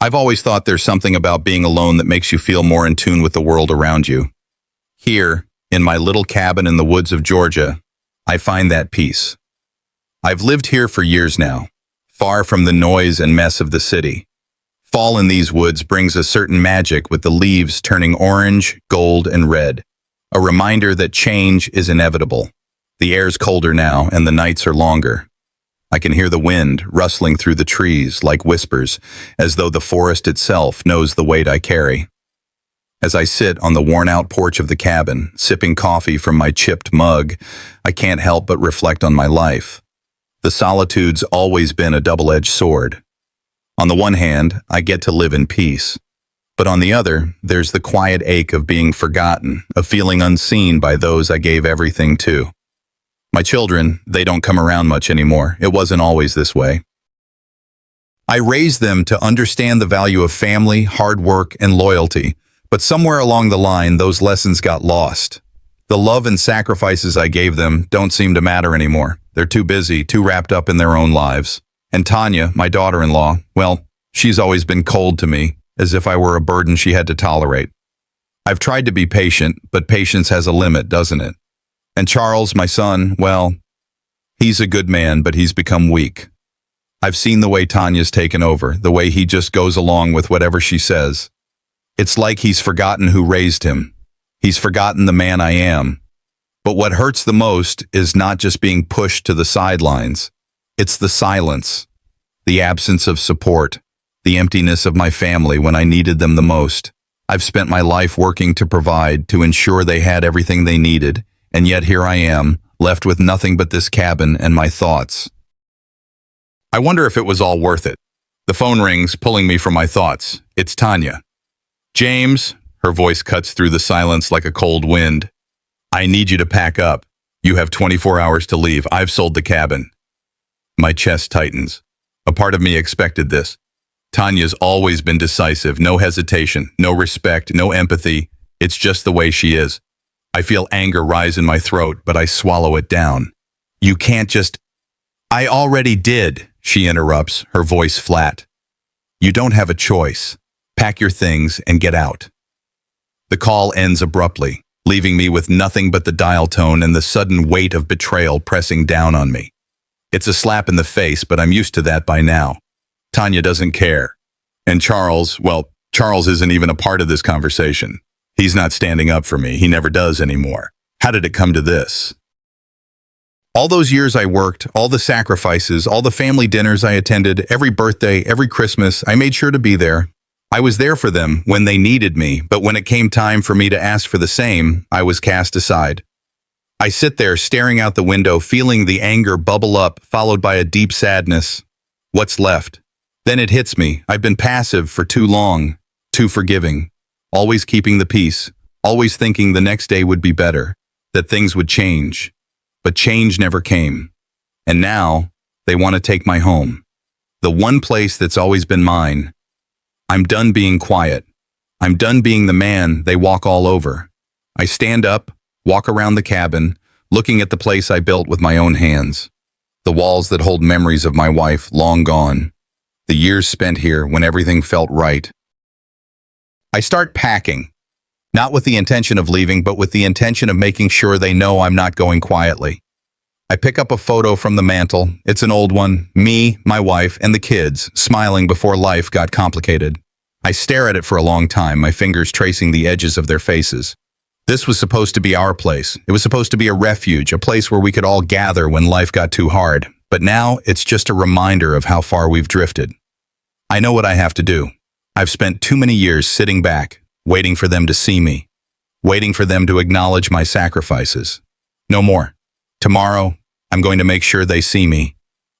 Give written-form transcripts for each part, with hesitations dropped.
I've always thought there's something about being alone that makes you feel more in tune with the world around you. Here, in my little cabin in the woods of Georgia, I find that peace. I've lived here for years now, far from the noise and mess of the city. Fall in these woods brings a certain magic with the leaves turning orange, gold, and red. A reminder that change is inevitable. The air's colder now and the nights are longer. I can hear the wind rustling through the trees like whispers, as though the forest itself knows the weight I carry. As I sit on the worn-out porch of the cabin, sipping coffee from my chipped mug, I can't help but reflect on my life. The solitude's always been a double-edged sword. On the one hand, I get to live in peace. But on the other, there's the quiet ache of being forgotten, of feeling unseen by those I gave everything to. My children, they don't come around much anymore. It wasn't always this way. I raised them to understand the value of family, hard work, and loyalty, but somewhere along the line, those lessons got lost. The love and sacrifices I gave them don't seem to matter anymore. They're too busy, too wrapped up in their own lives. And Tanya, my daughter-in-law, well, she's always been cold to me, as if I were a burden she had to tolerate. I've tried to be patient, but patience has a limit, doesn't it? And Charles, my son, well, he's a good man, but he's become weak. I've seen the way Tanya's taken over, the way he just goes along with whatever she says. It's like he's forgotten who raised him. He's forgotten the man I am. But what hurts the most is not just being pushed to the sidelines. It's the silence, the absence of support, the emptiness of my family when I needed them the most. I've spent my life working to provide, to ensure they had everything they needed. And yet here I am, left with nothing but this cabin and my thoughts. I wonder if it was all worth it. The phone rings, pulling me from my thoughts. It's Tanya. James, her voice cuts through the silence like a cold wind. I need you to pack up. You have 24 hours to leave. I've sold the cabin. My chest tightens. A part of me expected this. Tanya's always been decisive, no hesitation, no respect, no empathy. It's just the way she is. I feel anger rise in my throat, but I swallow it down. You can't just... I already did, she interrupts, her voice flat. You don't have a choice. Pack your things and get out. The call ends abruptly, leaving me with nothing but the dial tone and the sudden weight of betrayal pressing down on me. It's a slap in the face, but I'm used to that by now. Tanya doesn't care. And Charles, well, Charles isn't even a part of this conversation. He's not standing up for me. He never does anymore. How did it come to this? All those years I worked, all the sacrifices, all the family dinners I attended, every birthday, every Christmas, I made sure to be there. I was there for them when they needed me, but when it came time for me to ask for the same, I was cast aside. I sit there staring out the window, feeling the anger bubble up, followed by a deep sadness. What's left? Then it hits me. I've been passive for too long, too forgiving. Always keeping the peace, always thinking the next day would be better, that things would change. But change never came. And now, they want to take my home. The one place that's always been mine. I'm done being quiet. I'm done being the man they walk all over. I stand up, walk around the cabin, looking at the place I built with my own hands. The walls that hold memories of my wife long gone. The years spent here when everything felt right. I start packing, not with the intention of leaving, but with the intention of making sure they know I'm not going quietly. I pick up a photo from the mantle. It's an old one, me, my wife, and the kids, smiling before life got complicated. I stare at it for a long time, my fingers tracing the edges of their faces. This was supposed to be our place. It was supposed to be a refuge, a place where we could all gather when life got too hard. But now, it's just a reminder of how far we've drifted. I know what I have to do. I've spent too many years sitting back, waiting for them to see me, waiting for them to acknowledge my sacrifices. No more. Tomorrow, I'm going to make sure they see me.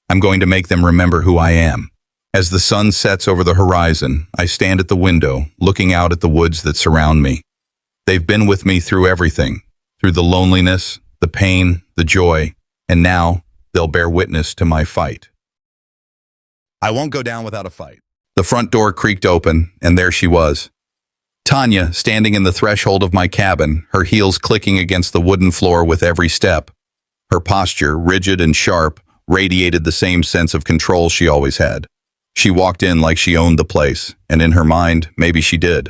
I'm going to make them remember who I am. As the sun sets over the horizon, I stand at the window, looking out at the woods that surround me. They've been with me through everything, through the loneliness, the pain, the joy, and now they'll bear witness to my fight. I won't go down without a fight. The front door creaked open, and there she was. Tanya, standing in the threshold of my cabin, her heels clicking against the wooden floor with every step. Her posture, rigid and sharp, radiated the same sense of control she always had. She walked in like she owned the place, and in her mind, maybe she did.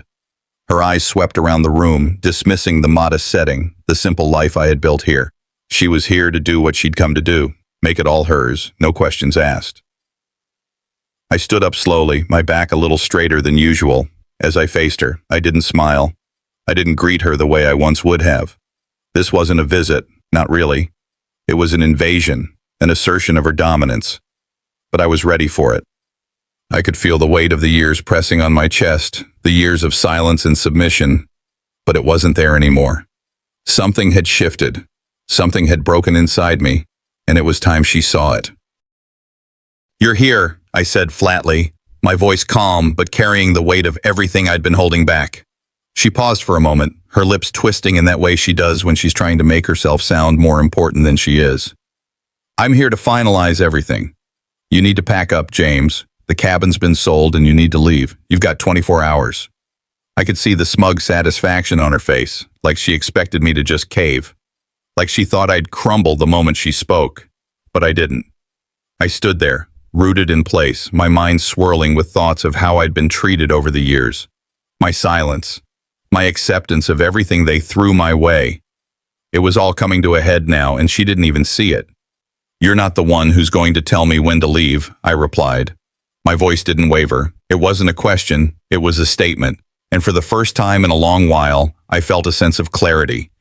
Her eyes swept around the room, dismissing the modest setting, the simple life I had built here. She was here to do what she'd come to do, make it all hers, no questions asked. I stood up slowly, my back a little straighter than usual. As I faced her, I didn't smile. I didn't greet her the way I once would have. This wasn't a visit, not really. It was an invasion, an assertion of her dominance. But I was ready for it. I could feel the weight of the years pressing on my chest, the years of silence and submission, but it wasn't there anymore. Something had shifted. Something had broken inside me, and it was time she saw it. "You're here," I said flatly, my voice calm but carrying the weight of everything I'd been holding back. She paused for a moment, her lips twisting in that way she does when she's trying to make herself sound more important than she is. "I'm here to finalize everything. You need to pack up, James. The cabin's been sold and you need to leave. You've got 24 hours. I could see the smug satisfaction on her face, like she expected me to just cave. Like she thought I'd crumble the moment she spoke. But I didn't. I stood there, rooted in place, my mind swirling with thoughts of how I'd been treated over the years. My silence. My acceptance of everything they threw my way. It was all coming to a head now, and she didn't even see it. "You're not the one who's going to tell me when to leave," I replied. My voice didn't waver. It wasn't a question, it was a statement. And for the first time in a long while, I felt a sense of clarity.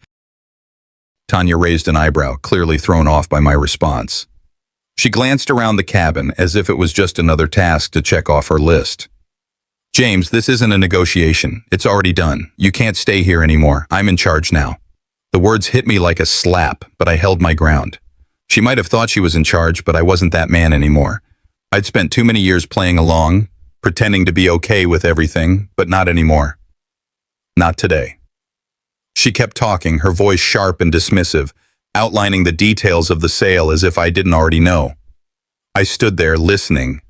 Tanya raised an eyebrow, clearly thrown off by my response. She glanced around the cabin as if it was just another task to check off her list. "James, this isn't a negotiation. It's already done. You can't stay here anymore. I'm in charge now." The words hit me like a slap, but I held my ground. She might have thought she was in charge, but I wasn't that man anymore. I'd spent too many years playing along, pretending to be okay with everything, but not anymore. Not today. She kept talking, her voice sharp and dismissive, outlining the details of the sale as if I didn't already know. I stood there listening,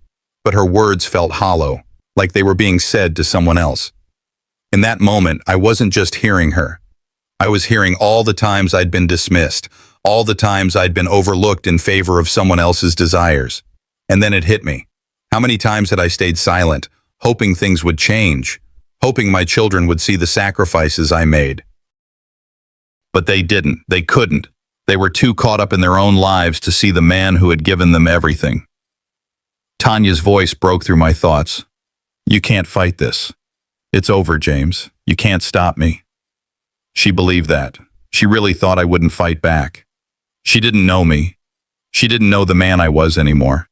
but her words felt hollow, like they were being said to someone else. In that moment, I wasn't just hearing her. I was hearing all the times I'd been dismissed, all the times I'd been overlooked in favor of someone else's desires. And then it hit me. How many times had I stayed silent, hoping things would change, hoping my children would see the sacrifices I made? But they didn't. They couldn't. They were too caught up in their own lives to see the man who had given them everything. Tanya's voice broke through my thoughts. "You can't fight this. It's over, James. You can't stop me." She believed that. She really thought I wouldn't fight back. She didn't know me. She didn't know the man I was anymore.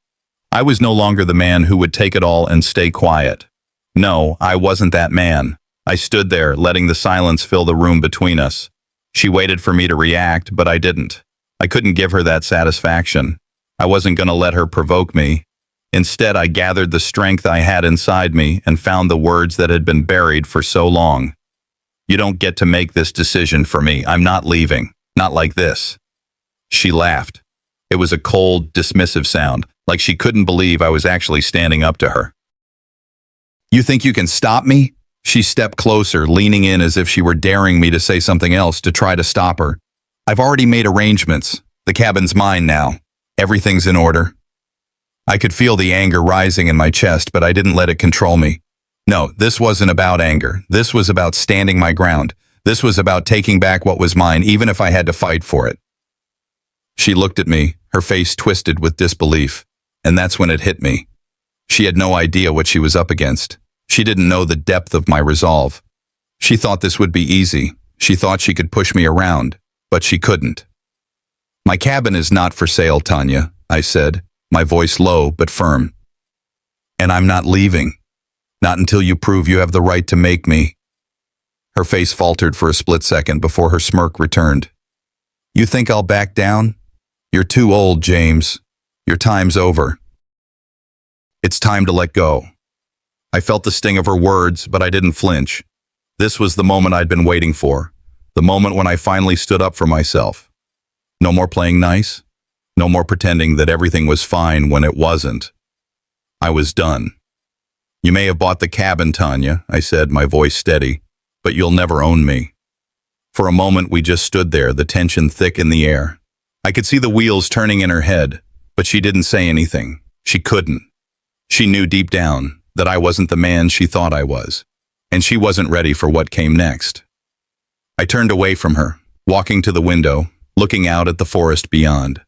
I was no longer the man who would take it all and stay quiet. No, I wasn't that man. I stood there, letting the silence fill the room between us. She waited for me to react, but I didn't. I couldn't give her that satisfaction. I wasn't going to let her provoke me. Instead, I gathered the strength I had inside me and found the words that had been buried for so long. "You don't get to make this decision for me. I'm not leaving. Not like this." She laughed. It was a cold, dismissive sound, like she couldn't believe I was actually standing up to her. "You think you can stop me?" She stepped closer, leaning in as if she were daring me to say something else to try to stop her. "I've already made arrangements. The cabin's mine now. Everything's in order." I could feel the anger rising in my chest, but I didn't let it control me. No, this wasn't about anger. This was about standing my ground. This was about taking back what was mine, even if I had to fight for it. She looked at me, her face twisted with disbelief, and that's when it hit me. She had no idea what she was up against. She didn't know the depth of my resolve. She thought this would be easy. She thought she could push me around, but she couldn't. "My cabin is not for sale, Tanya," I said, my voice low but firm. "And I'm not leaving. Not until you prove you have the right to make me." Her face faltered for a split second before her smirk returned. "You think I'll back down? You're too old, James. Your time's over. It's time to let go." I felt the sting of her words, but I didn't flinch. This was the moment I'd been waiting for, the moment when I finally stood up for myself. No more playing nice. No more pretending that everything was fine when it wasn't. I was done. "You may have bought the cabin, Tanya," I said, my voice steady, "but you'll never own me." For a moment we just stood there, the tension thick in the air. I could see the wheels turning in her head, but she didn't say anything. She couldn't. She knew deep down that I wasn't the man she thought I was, and she wasn't ready for what came next. I turned away from her, walking to the window, looking out at the forest beyond.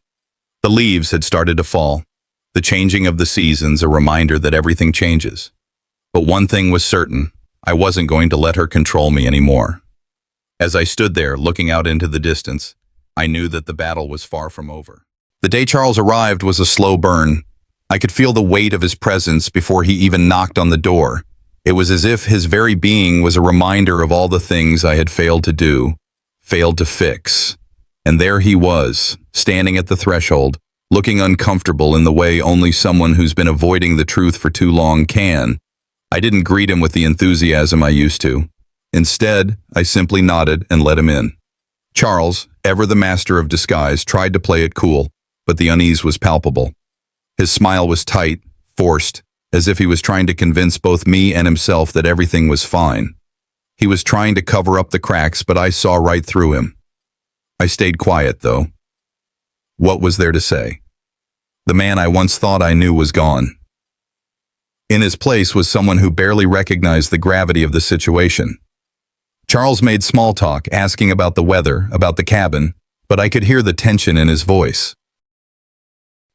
The leaves had started to fall, the changing of the seasons a reminder that everything changes. But one thing was certain, I wasn't going to let her control me anymore. As I stood there looking out into the distance, I knew that the battle was far from over. The day Charles arrived was a slow burn. I could feel the weight of his presence before he even knocked on the door. It was as if his very being was a reminder of all the things I had failed to do, failed to fix. And there he was, standing at the threshold, looking uncomfortable in the way only someone who's been avoiding the truth for too long can. I didn't greet him with the enthusiasm I used to. Instead, I simply nodded and let him in. Charles, ever the master of disguise, tried to play it cool, but the unease was palpable. His smile was tight, forced, as if he was trying to convince both me and himself that everything was fine. He was trying to cover up the cracks, but I saw right through him. I stayed quiet, though. What was there to say? The man I once thought I knew was gone. In his place was someone who barely recognized the gravity of the situation. Charles made small talk, asking about the weather, about the cabin, but I could hear the tension in his voice.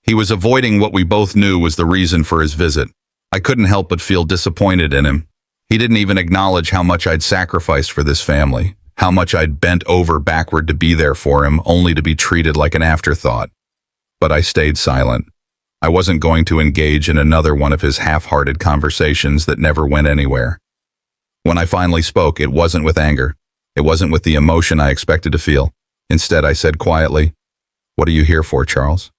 He was avoiding what we both knew was the reason for his visit. I couldn't help but feel disappointed in him. He didn't even acknowledge how much I'd sacrificed for this family, how much I'd bent over backward to be there for him, only to be treated like an afterthought. But I stayed silent. I wasn't going to engage in another one of his half-hearted conversations that never went anywhere. When I finally spoke, it wasn't with anger. It wasn't with the emotion I expected to feel. Instead, I said quietly, "What are you here for, Charles?"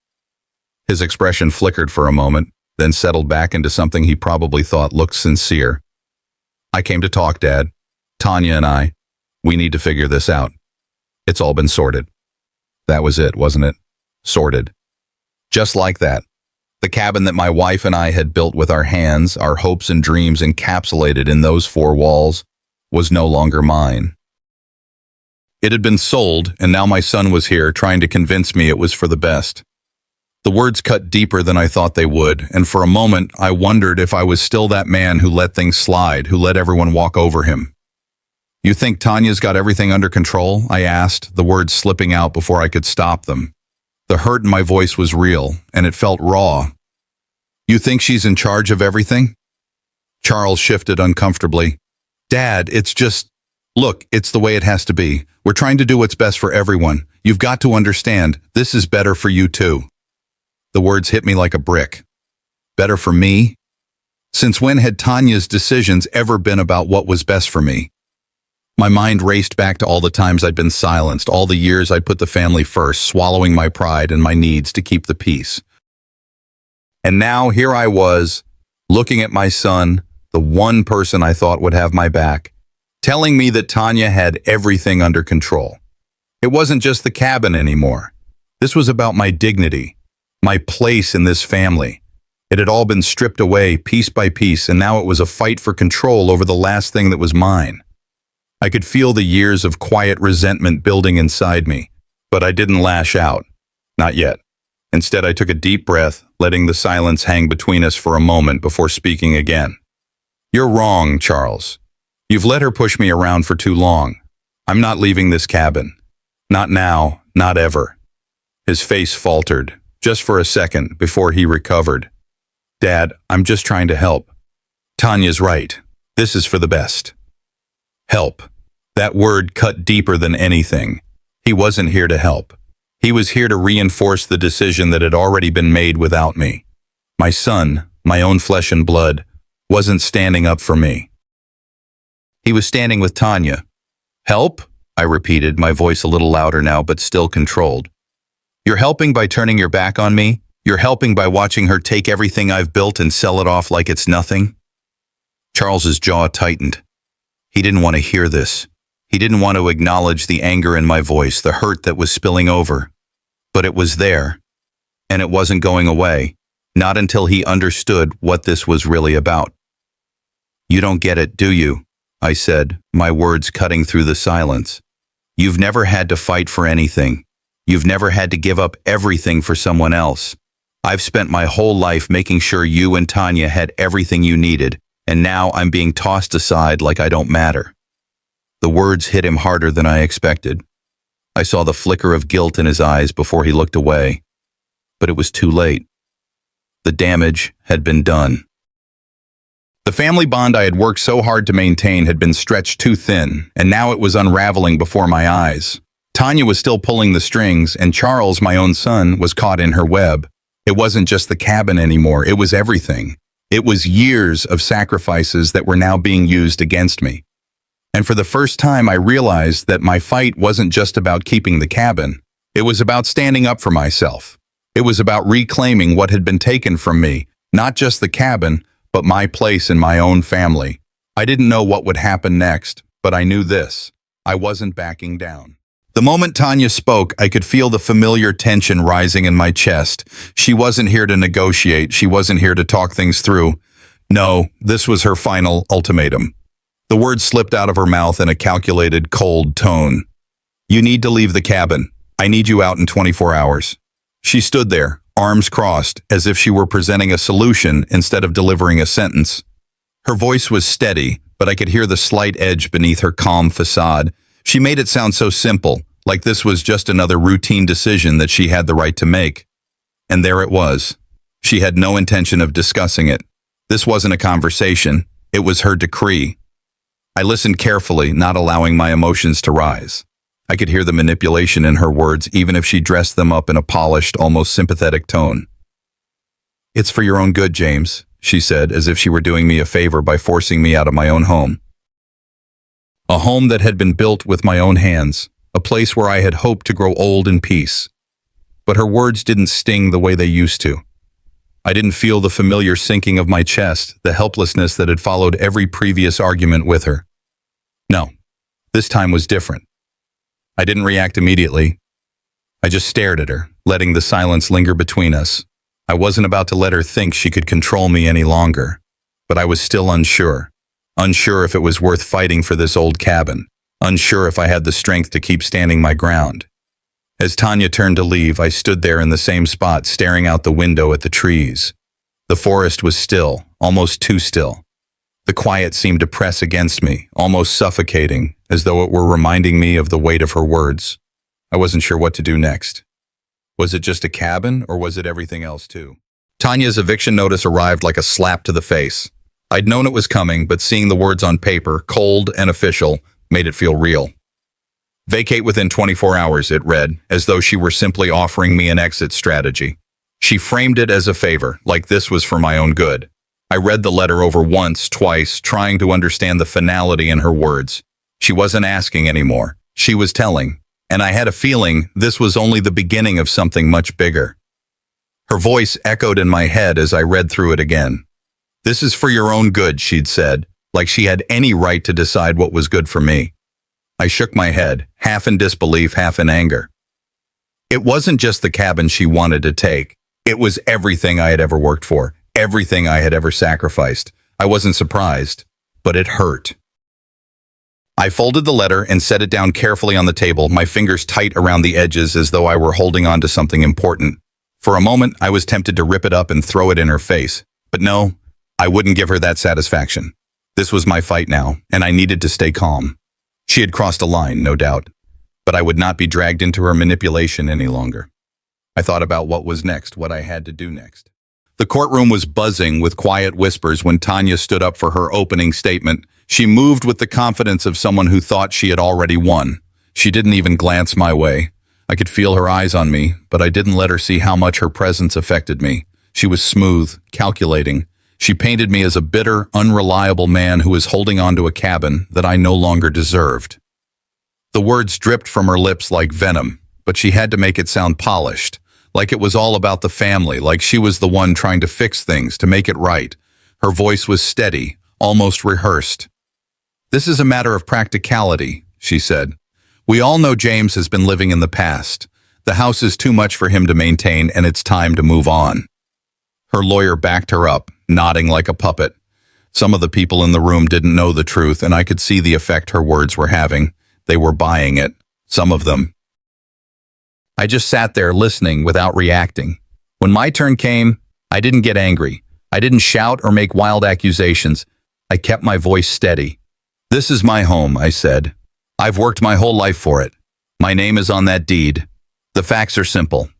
His expression flickered for a moment, then settled back into something he probably thought looked sincere. "I came to talk, Dad. Tanya and I. We need to figure this out. It's all been sorted." That was it, wasn't it? Sorted. Just like that. The cabin that my wife and I had built with our hands, our hopes and dreams encapsulated in those four walls, was no longer mine. It had been sold, and now my son was here trying to convince me it was for the best. The words cut deeper than I thought they would, and for a moment I wondered if I was still that man who let things slide, who let everyone walk over him. "You think Tanya's got everything under control?" I asked, the words slipping out before I could stop them. The hurt in my voice was real, and it felt raw. "You think she's in charge of everything?" Charles shifted uncomfortably. "Dad, it's just... Look, it's the way it has to be. We're trying to do what's best for everyone. You've got to understand, this is better for you too." The words hit me like a brick. Better for me? Since when had Tanya's decisions ever been about what was best for me? My mind raced back to all the times I'd been silenced, all the years I'd put the family first, swallowing my pride and my needs to keep the peace. And now here I was, looking at my son, the one person I thought would have my back, telling me that Tanya had everything under control. It wasn't just the cabin anymore. This was about my dignity, my place in this family. It had all been stripped away piece by piece, and now it was a fight for control over the last thing that was mine. I could feel the years of quiet resentment building inside me, but I didn't lash out. Not yet. Instead, I took a deep breath, letting the silence hang between us for a moment before speaking again. "You're wrong, Charles. You've let her push me around for too long. I'm not leaving this cabin. Not now, not ever." His face faltered, just for a second, before he recovered. "Dad, I'm just trying to help. Tanya's right. This is for the best." Help. That word cut deeper than anything. He wasn't here to help. He was here to reinforce the decision that had already been made without me. My son, my own flesh and blood, wasn't standing up for me. He was standing with Tanya. "Help?" I repeated, my voice a little louder now, but still controlled. "You're helping by turning your back on me? You're helping by watching her take everything I've built and sell it off like it's nothing?" Charles's jaw tightened. He didn't want to hear this. He didn't want to acknowledge the anger in my voice, the hurt that was spilling over. But it was there, and it wasn't going away, not until he understood what this was really about. "You don't get it, do you?" I said, my words cutting through the silence. "You've never had to fight for anything. You've never had to give up everything for someone else. I've spent my whole life making sure you and Tanya had everything you needed, and now I'm being tossed aside like I don't matter." The words hit him harder than I expected. I saw the flicker of guilt in his eyes before he looked away. But it was too late. The damage had been done. The family bond I had worked so hard to maintain had been stretched too thin, and now it was unraveling before my eyes. Tanya was still pulling the strings, and Charles, my own son, was caught in her web. It wasn't just the cabin anymore, it was everything. It was years of sacrifices that were now being used against me. And for the first time, I realized that my fight wasn't just about keeping the cabin. It was about standing up for myself. It was about reclaiming what had been taken from me, not just the cabin, but my place in my own family. I didn't know what would happen next, but I knew this: I wasn't backing down. The moment Tanya spoke, I could feel the familiar tension rising in my chest. She wasn't here to negotiate. She wasn't here to talk things through. No, this was her final ultimatum. The words slipped out of her mouth in a calculated, cold tone. "You need to leave the cabin. I need you out in 24 hours. She stood there, arms crossed, as if she were presenting a solution instead of delivering a sentence. Her voice was steady, but I could hear the slight edge beneath her calm facade. She made it sound so simple, like this was just another routine decision that she had the right to make. And there it was. She had no intention of discussing it. This wasn't a conversation. It was her decree. I listened carefully, not allowing my emotions to rise. I could hear the manipulation in her words, even if she dressed them up in a polished, almost sympathetic tone. "It's for your own good, James," she said, as if she were doing me a favor by forcing me out of my own home. A home that had been built with my own hands, a place where I had hoped to grow old in peace. But her words didn't sting the way they used to. I didn't feel the familiar sinking of my chest, the helplessness that had followed every previous argument with her. No, this time was different. I didn't react immediately. I just stared at her, letting the silence linger between us. I wasn't about to let her think she could control me any longer, but I was still unsure. Unsure if it was worth fighting for this old cabin. Unsure if I had the strength to keep standing my ground. As Tanya turned to leave, I stood there in the same spot, staring out the window at the trees. The forest was still, almost too still. The quiet seemed to press against me, almost suffocating, as though it were reminding me of the weight of her words. I wasn't sure what to do next. Was it just a cabin, or was it everything else too? Tanya's eviction notice arrived like a slap to the face. I'd known it was coming, but seeing the words on paper, cold and official, made it feel real. "Vacate within 24 hours, it read, as though she were simply offering me an exit strategy. She framed it as a favor, like this was for my own good. I read the letter over once, twice, trying to understand the finality in her words. She wasn't asking anymore. She was telling. And I had a feeling this was only the beginning of something much bigger. Her voice echoed in my head as I read through it again. "This is for your own good," she'd said, like she had any right to decide what was good for me. I shook my head, half in disbelief, half in anger. It wasn't just the cabin she wanted to take. It was everything I had ever worked for, everything I had ever sacrificed. I wasn't surprised, but it hurt. I folded the letter and set it down carefully on the table, my fingers tight around the edges as though I were holding on to something important. For a moment, I was tempted to rip it up and throw it in her face. But no, I wouldn't give her that satisfaction. This was my fight now, and I needed to stay calm. She had crossed a line, no doubt, but I would not be dragged into her manipulation any longer. I thought about what was next, what I had to do next. The courtroom was buzzing with quiet whispers when Tanya stood up for her opening statement. She moved with the confidence of someone who thought she had already won. She didn't even glance my way. I could feel her eyes on me, but I didn't let her see how much her presence affected me. She was smooth, calculating. She painted me as a bitter, unreliable man who was holding on to a cabin that I no longer deserved. The words dripped from her lips like venom, but she had to make it sound polished, like it was all about the family, like she was the one trying to fix things, to make it right. Her voice was steady, almost rehearsed. "This is a matter of practicality," she said. "We all know James has been living in the past. The house is too much for him to maintain, and it's time to move on." Her lawyer backed her up, nodding like a puppet. Some of the people in the room didn't know the truth, and I could see the effect her words were having. They were buying it, some of them. I just sat there listening without reacting. When my turn came, I didn't get angry. I didn't shout or make wild accusations. I kept my voice steady. "This is my home," I said. "I've worked my whole life for it. My name is on that deed. The facts are simple."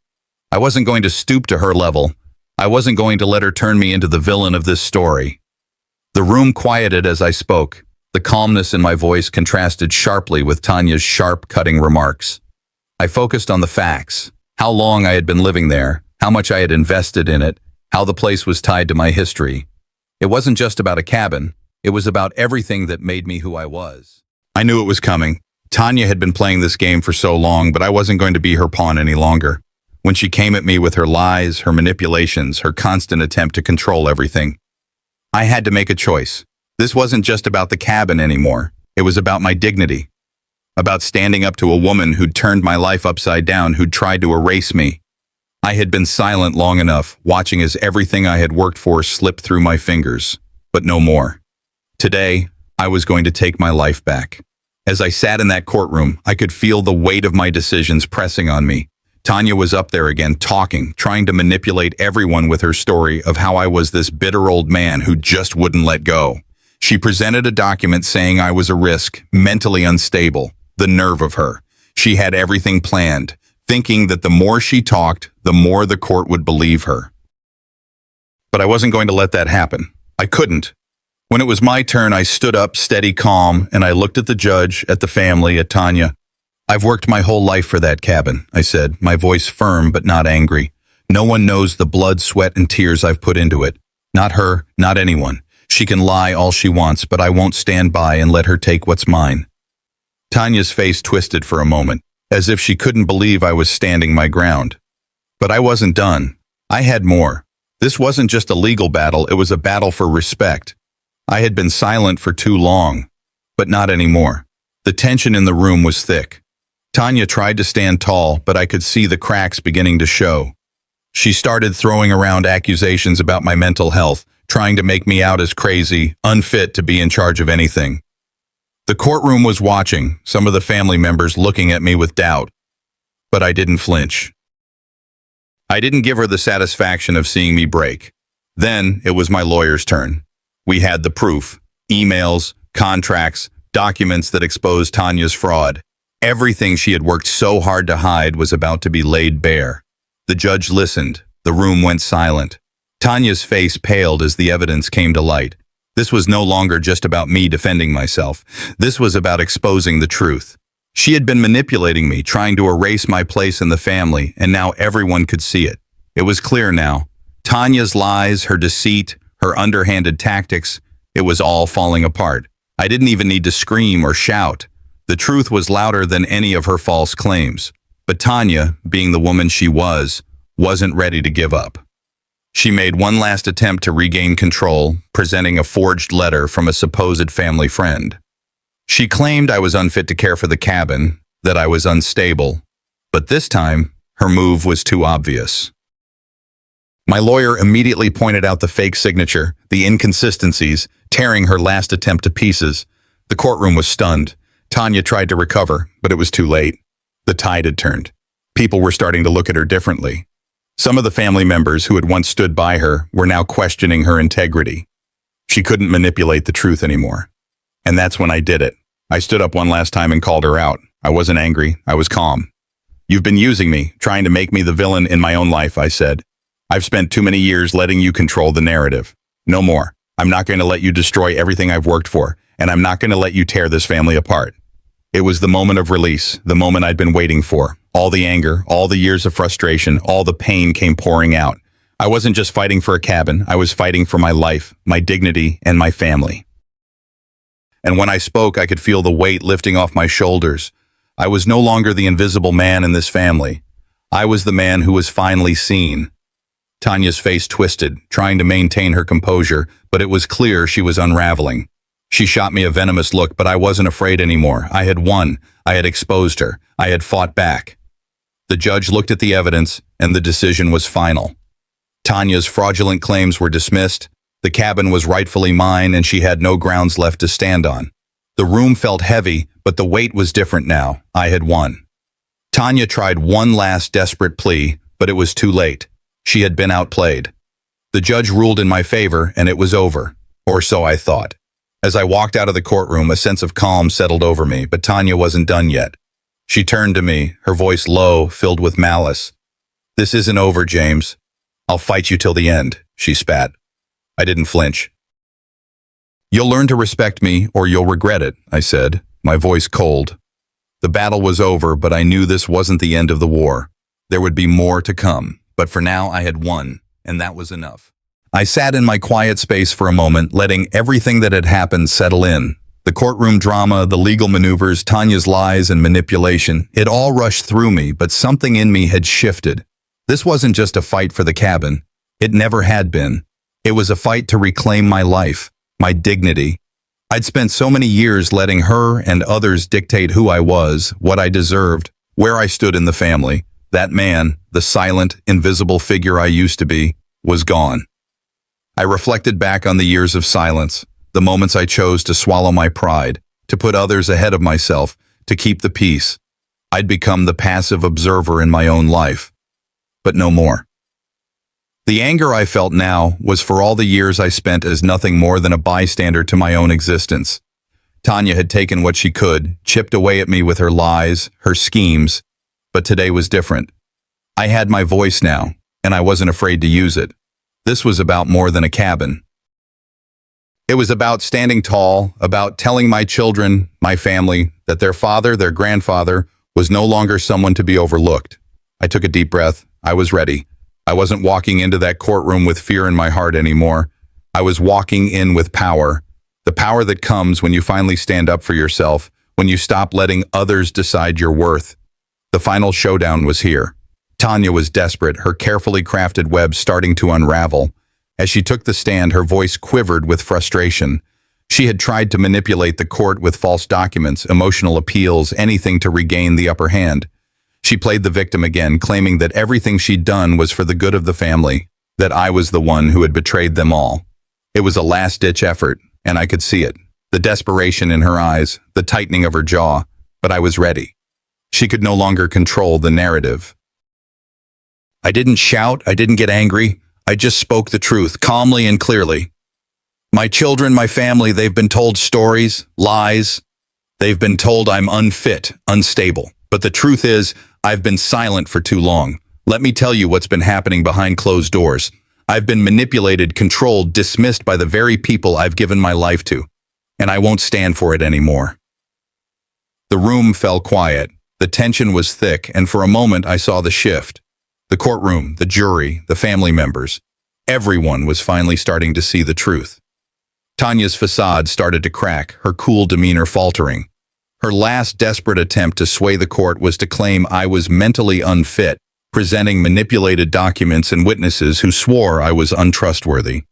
I wasn't going to stoop to her level. I wasn't going to let her turn me into the villain of this story. The room quieted as I spoke. The calmness in my voice contrasted sharply with Tanya's sharp, cutting remarks. I focused on the facts, how long I had been living there, how much I had invested in it, how the place was tied to my history. It wasn't just about a cabin, it was about everything that made me who I was. I knew it was coming. Tanya had been playing this game for so long, but I wasn't going to be her pawn any longer. When she came at me with her lies, her manipulations, her constant attempt to control everything, I had to make a choice. This wasn't just about the cabin anymore. It was about my dignity. About standing up to a woman who'd turned my life upside down, who'd tried to erase me. I had been silent long enough, watching as everything I had worked for slipped through my fingers, but no more. Today, I was going to take my life back. As I sat in that courtroom, I could feel the weight of my decisions pressing on me. Tanya was up there again, talking, trying to manipulate everyone with her story of how I was this bitter old man who just wouldn't let go. She presented a document saying I was a risk, mentally unstable. The nerve of her. She had everything planned, thinking that the more she talked, the more the court would believe her. But I wasn't going to let that happen. I couldn't. When it was my turn, I stood up, steady, calm, and I looked at the judge, at the family, at Tanya. "I've worked my whole life for that cabin," I said, my voice firm but not angry. "No one knows the blood, sweat, and tears I've put into it. Not her, not anyone. She can lie all she wants, but I won't stand by and let her take what's mine." Tanya's face twisted for a moment, as if she couldn't believe I was standing my ground. But I wasn't done. I had more. This wasn't just a legal battle, it was a battle for respect. I had been silent for too long, but not anymore. The tension in the room was thick. Tanya tried to stand tall, but I could see the cracks beginning to show. She started throwing around accusations about my mental health, trying to make me out as crazy, unfit to be in charge of anything. The courtroom was watching, some of the family members looking at me with doubt. But I didn't flinch. I didn't give her the satisfaction of seeing me break. Then it was my lawyer's turn. We had the proof, emails, contracts, documents that exposed Tanya's fraud. Everything she had worked so hard to hide was about to be laid bare. The judge listened. The room went silent. Tanya's face paled as the evidence came to light. This was no longer just about me defending myself. This was about exposing the truth. She had been manipulating me, trying to erase my place in the family, and now everyone could see it. It was clear now. Tanya's lies, her deceit, her underhanded tactics, it was all falling apart. I didn't even need to scream or shout. The truth was louder than any of her false claims. But Tanya, being the woman she was, wasn't ready to give up. She made one last attempt to regain control, presenting a forged letter from a supposed family friend. She claimed I was unfit to care for the cabin, that I was unstable, but this time, her move was too obvious. My lawyer immediately pointed out the fake signature, the inconsistencies, tearing her last attempt to pieces. The courtroom was stunned. Tanya tried to recover, but it was too late. The tide had turned. People were starting to look at her differently. Some of the family members who had once stood by her were now questioning her integrity. She couldn't manipulate the truth anymore. And that's when I did it. I stood up one last time and called her out. I wasn't angry. I was calm. "You've been using me, trying to make me the villain in my own life," I said. "I've spent too many years letting you control the narrative. No more. I'm not going to let you destroy everything I've worked for, and I'm not going to let you tear this family apart." It was the moment of release, the moment I'd been waiting for. All the anger, all the years of frustration, all the pain came pouring out. I wasn't just fighting for a cabin, I was fighting for my life, my dignity, and my family. And when I spoke, I could feel the weight lifting off my shoulders. I was no longer the invisible man in this family. I was the man who was finally seen. Tanya's face twisted, trying to maintain her composure, but it was clear she was unraveling. She shot me a venomous look, but I wasn't afraid anymore. I had won. I had exposed her. I had fought back. The judge looked at the evidence, and the decision was final. Tanya's fraudulent claims were dismissed. The cabin was rightfully mine, and she had no grounds left to stand on. The room felt heavy, but the weight was different now. I had won. Tanya tried one last desperate plea, but it was too late. She had been outplayed. The judge ruled in my favor, and it was over. Or so I thought. As I walked out of the courtroom, a sense of calm settled over me, but Tanya wasn't done yet. She turned to me, her voice low, filled with malice. "This isn't over, James. I'll fight you till the end," she spat. I didn't flinch. "You'll learn to respect me, or you'll regret it," I said, my voice cold. The battle was over, but I knew this wasn't the end of the war. There would be more to come, but for now I had won, and that was enough. I sat in my quiet space for a moment, letting everything that had happened settle in. The courtroom drama, the legal maneuvers, Tanya's lies and manipulation, it all rushed through me, but something in me had shifted. This wasn't just a fight for the cabin. It never had been. It was a fight to reclaim my life, my dignity. I'd spent so many years letting her and others dictate who I was, what I deserved, where I stood in the family. That man, the silent, invisible figure I used to be, was gone. I reflected back on the years of silence, the moments I chose to swallow my pride, to put others ahead of myself, to keep the peace. I'd become the passive observer in my own life. But no more. The anger I felt now was for all the years I spent as nothing more than a bystander to my own existence. Tanya had taken what she could, chipped away at me with her lies, her schemes, but today was different. I had my voice now, and I wasn't afraid to use it. This was about more than a cabin. It was about standing tall, about telling my children, my family, that their father, their grandfather, was no longer someone to be overlooked. I took a deep breath. I was ready. I wasn't walking into that courtroom with fear in my heart anymore. I was walking in with power. The power that comes when you finally stand up for yourself, when you stop letting others decide your worth. The final showdown was here. Tanya was desperate, her carefully crafted web starting to unravel. As she took the stand, her voice quivered with frustration. She had tried to manipulate the court with false documents, emotional appeals, anything to regain the upper hand. She played the victim again, claiming that everything she'd done was for the good of the family, that I was the one who had betrayed them all. It was a last-ditch effort, and I could see it. The desperation in her eyes, the tightening of her jaw, but I was ready. She could no longer control the narrative. I didn't shout, I didn't get angry. I just spoke the truth, calmly and clearly. My children, my family, they've been told stories, lies. They've been told I'm unfit, unstable. But the truth is, I've been silent for too long. Let me tell you what's been happening behind closed doors. I've been manipulated, controlled, dismissed by the very people I've given my life to. And I won't stand for it anymore. The room fell quiet. The tension was thick, and for a moment I saw the shift. The courtroom, the jury, the family members. Everyone was finally starting to see the truth. Tanya's facade started to crack, her cool demeanor faltering. Her last desperate attempt to sway the court was to claim I was mentally unfit, presenting manipulated documents and witnesses who swore I was untrustworthy.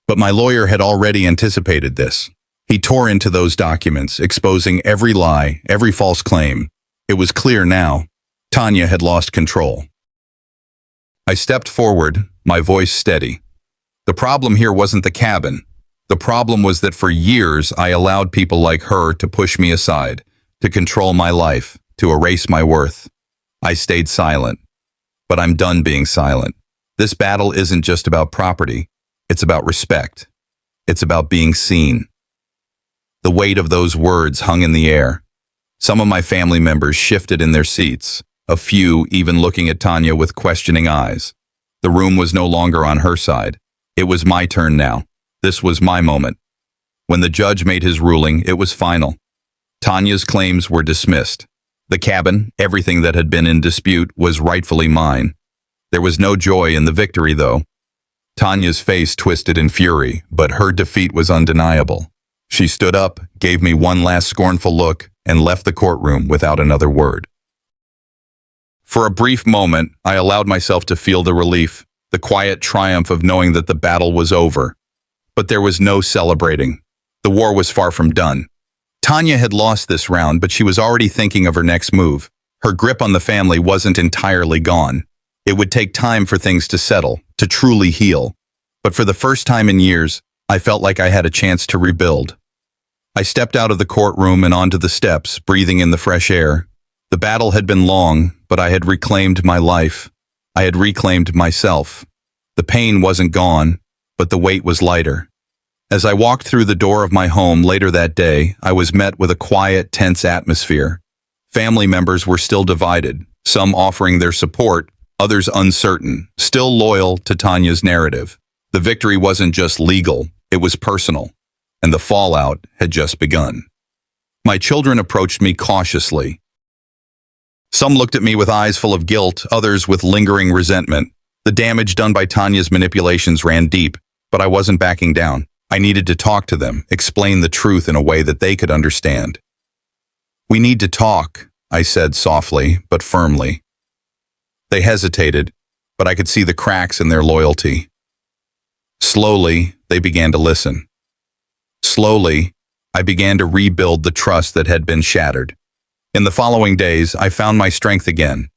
But my lawyer had already anticipated this. He tore into those documents, exposing every lie, every false claim. It was clear now. Tanya had lost control. I stepped forward, my voice steady. The problem here wasn't the cabin. The problem was that for years I allowed people like her to push me aside, to control my life, to erase my worth. I stayed silent. But I'm done being silent. This battle isn't just about property. It's about respect. It's about being seen. The weight of those words hung in the air. Some of my family members shifted in their seats, a few even looking at Tanya with questioning eyes. The room was no longer on her side. It was my turn now. This was my moment. When the judge made his ruling, it was final. Tanya's claims were dismissed. The cabin, everything that had been in dispute, was rightfully mine. There was no joy in the victory, though. Tanya's face twisted in fury, but her defeat was undeniable. She stood up, gave me one last scornful look, and left the courtroom without another word. For a brief moment, I allowed myself to feel the relief, the quiet triumph of knowing that the battle was over. But there was no celebrating. The war was far from done. Tanya had lost this round, but she was already thinking of her next move. Her grip on the family wasn't entirely gone. It would take time for things to settle, to truly heal. But for the first time in years, I felt like I had a chance to rebuild. I stepped out of the courtroom and onto the steps, breathing in the fresh air. The battle had been long, but I had reclaimed my life. I had reclaimed myself. The pain wasn't gone, but the weight was lighter. As I walked through the door of my home later that day, I was met with a quiet, tense atmosphere. Family members were still divided, some offering their support, others uncertain, still loyal to Tanya's narrative. The victory wasn't just legal, it was personal, and the fallout had just begun. My children approached me cautiously. Some looked at me with eyes full of guilt, others with lingering resentment. The damage done by Tanya's manipulations ran deep, but I wasn't backing down. I needed to talk to them, explain the truth in a way that they could understand. "We need to talk," I said softly but firmly. They hesitated, but I could see the cracks in their loyalty. Slowly, they began to listen. Slowly, I began to rebuild the trust that had been shattered. In the following days, I found my strength again.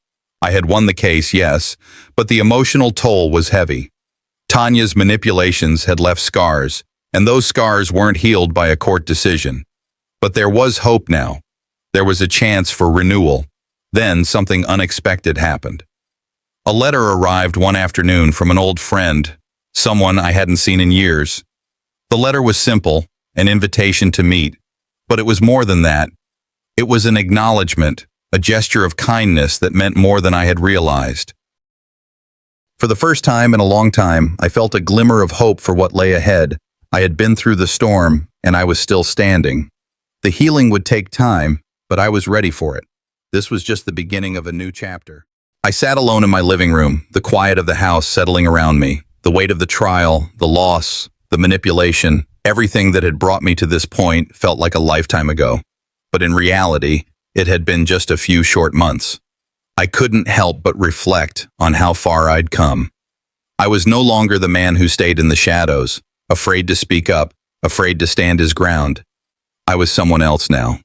I had won the case, yes, but the emotional toll was heavy. Tanya's manipulations had left scars, and those scars weren't healed by a court decision. But there was hope now. There was a chance for renewal. Then something unexpected happened. A letter arrived one afternoon from an old friend, someone I hadn't seen in years. The letter was simple, an invitation to meet, but it was more than that. It was an acknowledgement, a gesture of kindness that meant more than I had realized. For the first time in a long time, I felt a glimmer of hope for what lay ahead. I had been through the storm, and I was still standing. The healing would take time, but I was ready for it. This was just the beginning of a new chapter. I sat alone in my living room, the quiet of the house settling around me, the weight of the trial, the loss, the manipulation, everything that had brought me to this point felt like a lifetime ago. But in reality, it had been just a few short months. I couldn't help but reflect on how far I'd come. I was no longer the man who stayed in the shadows, afraid to speak up, afraid to stand his ground. I was someone else now.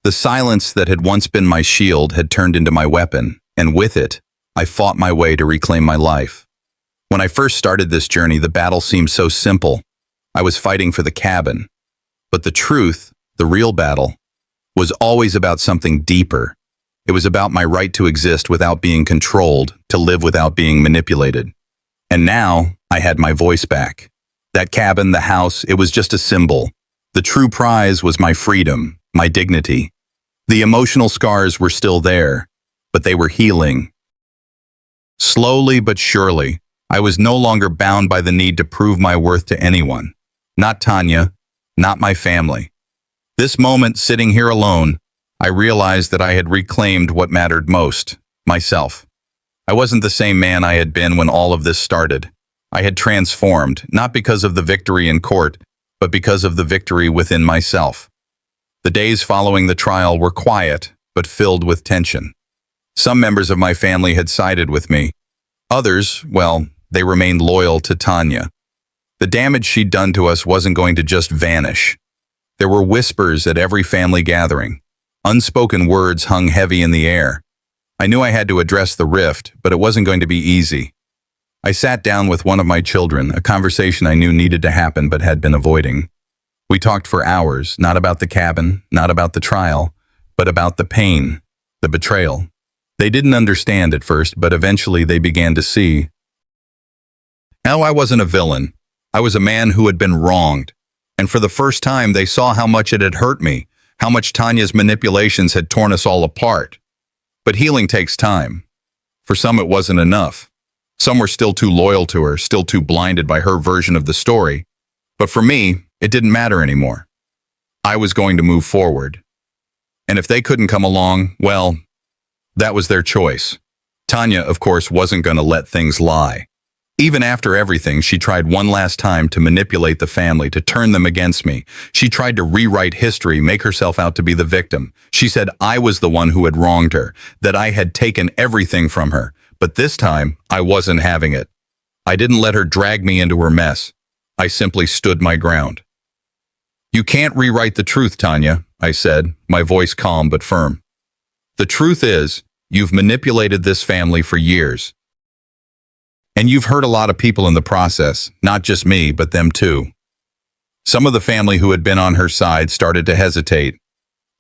The silence that had once been my shield had turned into my weapon, and with it, I fought my way to reclaim my life. When I first started this journey, the battle seemed so simple. I was fighting for the cabin. But the truth, the real battle, was always about something deeper. It was about my right to exist without being controlled, to live without being manipulated. And now, I had my voice back. That cabin, the house, it was just a symbol. The true prize was my freedom, my dignity. The emotional scars were still there, but they were healing. Slowly but surely, I was no longer bound by the need to prove my worth to anyone. Not Tanya, not my family. This moment, sitting here alone, I realized that I had reclaimed what mattered most, myself. I wasn't the same man I had been when all of this started. I had transformed, not because of the victory in court, but because of the victory within myself. The days following the trial were quiet, but filled with tension. Some members of my family had sided with me. Others, well, they remained loyal to Tanya. The damage she'd done to us wasn't going to just vanish. There were whispers at every family gathering. Unspoken words hung heavy in the air. I knew I had to address the rift, but it wasn't going to be easy. I sat down with one of my children, a conversation I knew needed to happen but had been avoiding. We talked for hours, not about the cabin, not about the trial, but about the pain, the betrayal. They didn't understand at first, but eventually they began to see. Now I wasn't a villain. I was a man who had been wronged. And for the first time, they saw how much it had hurt me, how much Tanya's manipulations had torn us all apart. But healing takes time. For some, it wasn't enough. Some were still too loyal to her, still too blinded by her version of the story. But for me, it didn't matter anymore. I was going to move forward. And if they couldn't come along, well, that was their choice. Tanya, of course, wasn't going to let things lie. Even after everything, she tried one last time to manipulate the family, to turn them against me. She tried to rewrite history, make herself out to be the victim. She said I was the one who had wronged her, that I had taken everything from her. But this time, I wasn't having it. I didn't let her drag me into her mess. I simply stood my ground. "You can't rewrite the truth, Tanya," I said, my voice calm but firm. "The truth is, you've manipulated this family for years. And you've hurt a lot of people in the process, not just me, but them too." Some of the family who had been on her side started to hesitate.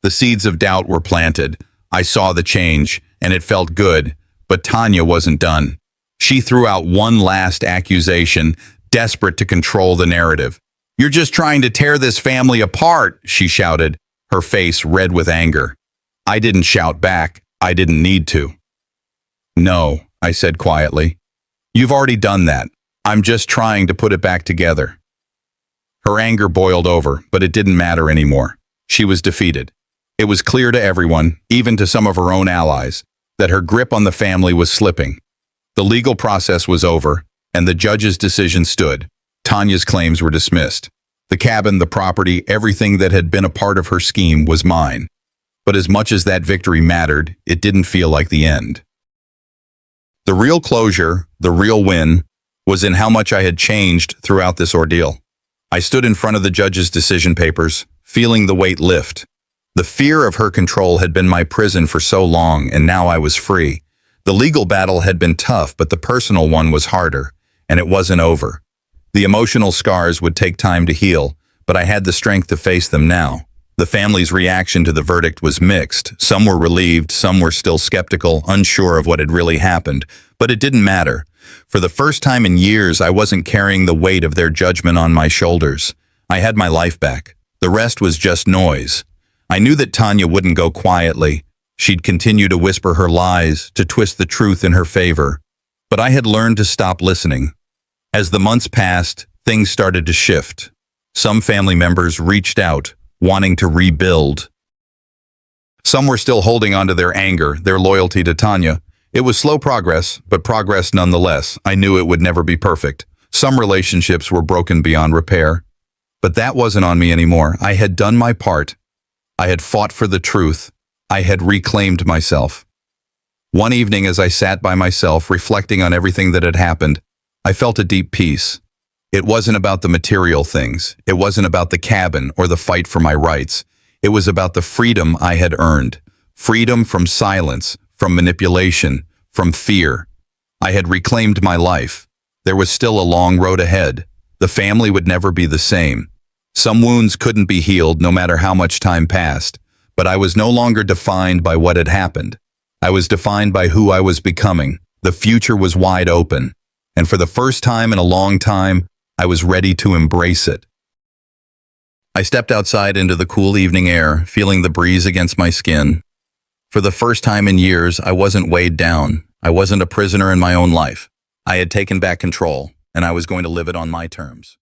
The seeds of doubt were planted. I saw the change, and it felt good, but Tanya wasn't done. She threw out one last accusation, desperate to control the narrative. "You're just trying to tear this family apart," she shouted, her face red with anger. I didn't shout back. I didn't need to. "No," I said quietly. "You've already done that. I'm just trying to put it back together." Her anger boiled over, but it didn't matter anymore. She was defeated. It was clear to everyone, even to some of her own allies, that her grip on the family was slipping. The legal process was over, and the judge's decision stood. Tanya's claims were dismissed. The cabin, the property, everything that had been a part of her scheme was mine. But as much as that victory mattered, it didn't feel like the end. The real closure, the real win, was in how much I had changed throughout this ordeal. I stood in front of the judge's decision papers, feeling the weight lift. The fear of her control had been my prison for so long, and now I was free. The legal battle had been tough, but the personal one was harder, and it wasn't over. The emotional scars would take time to heal, but I had the strength to face them now. The family's reaction to the verdict was mixed. Some were relieved, some were still skeptical, unsure of what had really happened. But it didn't matter. For the first time in years, I wasn't carrying the weight of their judgment on my shoulders. I had my life back. The rest was just noise. I knew that Tanya wouldn't go quietly. She'd continue to whisper her lies, to twist the truth in her favor. But I had learned to stop listening. As the months passed, things started to shift. Some family members reached out, wanting to rebuild. Some were still holding on to their anger, their loyalty to Tanya. It was slow progress, but progress nonetheless. I knew it would never be perfect. Some relationships were broken beyond repair. But that wasn't on me anymore. I had done my part. I had fought for the truth. I had reclaimed myself. One evening, as I sat by myself, reflecting on everything that had happened, I felt a deep peace. It wasn't about the material things. It wasn't about the cabin or the fight for my rights. It was about the freedom I had earned. Freedom from silence, from manipulation, from fear. I had reclaimed my life. There was still a long road ahead. The family would never be the same. Some wounds couldn't be healed no matter how much time passed, but I was no longer defined by what had happened. I was defined by who I was becoming. The future was wide open, and for the first time in a long time, I was ready to embrace it. I stepped outside into the cool evening air, feeling the breeze against my skin. For the first time in years, I wasn't weighed down. I wasn't a prisoner in my own life. I had taken back control, and I was going to live it on my terms.